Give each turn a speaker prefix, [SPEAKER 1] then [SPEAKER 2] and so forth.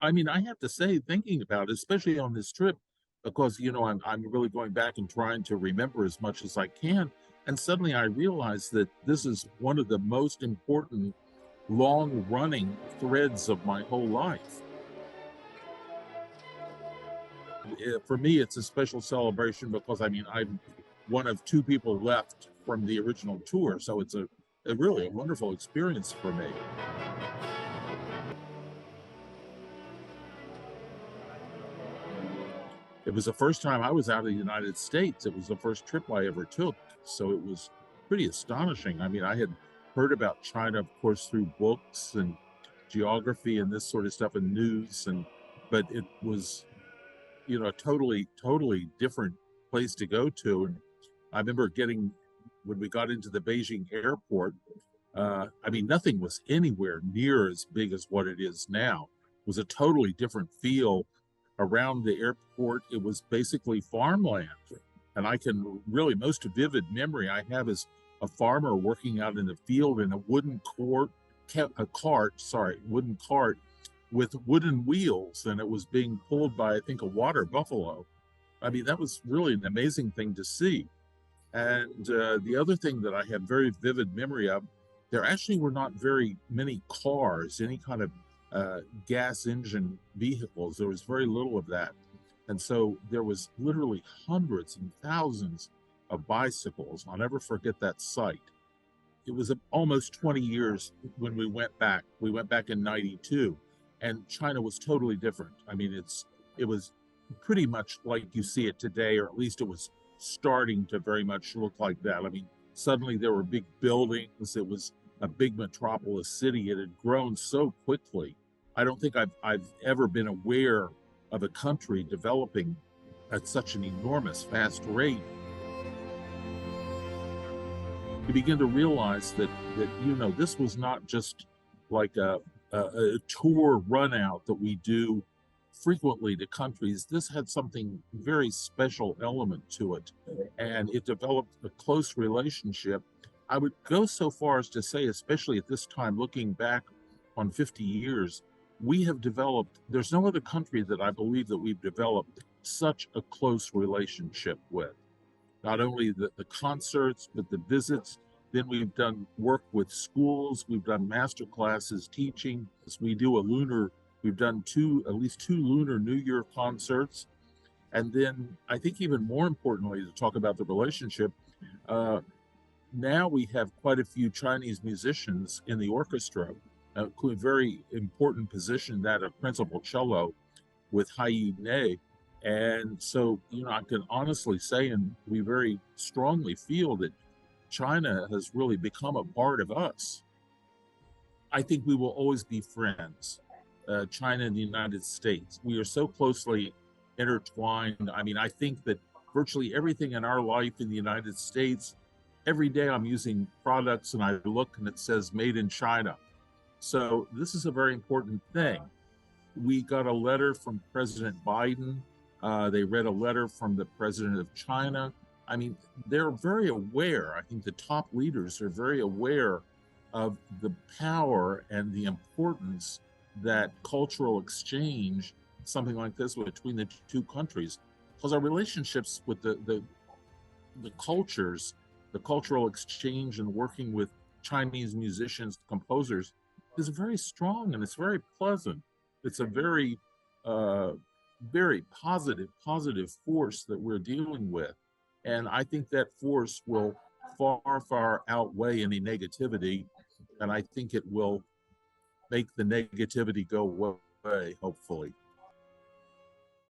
[SPEAKER 1] I mean, I have to say, thinking about it, especially on this trip, because I'm really going back and trying to remember as much as I can, and suddenly I realized that this is one of the most important long-running threads of my whole life. For me, it's a special celebration because I mean, I'm one of two people left from the original tour, so it's a really a wonderful experience for me. It was the first time I was out of the United States. It was the first trip I ever took, so it was pretty astonishing. I mean, I had heard about China, of course, through books and geography and this sort of stuff and news, and but it was a totally different place to go to. And I remember getting when we got into the Beijing airport. I mean, nothing was anywhere near as big as what it is now. It was a totally different feel around the airport. It was basically farmland, and I can really most vivid memory I have is a farmer working out in the field in a wooden cart with wooden wheels, and it was being pulled by, I think, a water buffalo. I mean, that was really an amazing thing to see. And the other thing that I have very vivid memory of, there actually were not very many cars, any kind of gas engine vehicles. There was very little of that. And so there was literally hundreds and thousands of bicycles. I'll never forget that sight. It was almost 20 years when we went back. We went back in 92, and China was totally different. I mean, it was pretty much like you see it today, or at least it was starting to very much look like that. I mean, suddenly there were big buildings. It was a big metropolis city. It had grown so quickly. I don't think I've ever been aware of a country developing at such an enormous, fast rate. You begin to realize that this was not just like a tour run out that we do frequently to countries. This had something very special element to it, and it developed a close relationship. I would go so far as to say, especially at this time, looking back on 50 years, we have developed, there's no other country that I believe that we've developed such a close relationship with. Not only the concerts, but the visits. Then we've done work with schools. We've done master classes teaching. We've done at least two Lunar New Year concerts. And then I think even more importantly, to talk about the relationship, now we have quite a few Chinese musicians in the orchestra, a very important position, that of principal cello with Hai Ne. And so, I can honestly say, and we very strongly feel that China has really become a part of us. I think we will always be friends, China and the United States. We are so closely intertwined. I mean, I think that virtually everything in our life in the United States, every day I'm using products and I look and it says made in China. So this is a very important thing. We got a letter from President Biden. They read a letter from the president of China. I mean, they're very aware. I think the top leaders are very aware of the power and the importance that cultural exchange, something like this, between the two countries, because our relationships with the cultures, the cultural exchange and working with Chinese musicians, composers, is very strong and it's very pleasant. It's a very, very positive force that we're dealing with. And I think that force will far outweigh any negativity. And I think it will make the negativity go away, hopefully.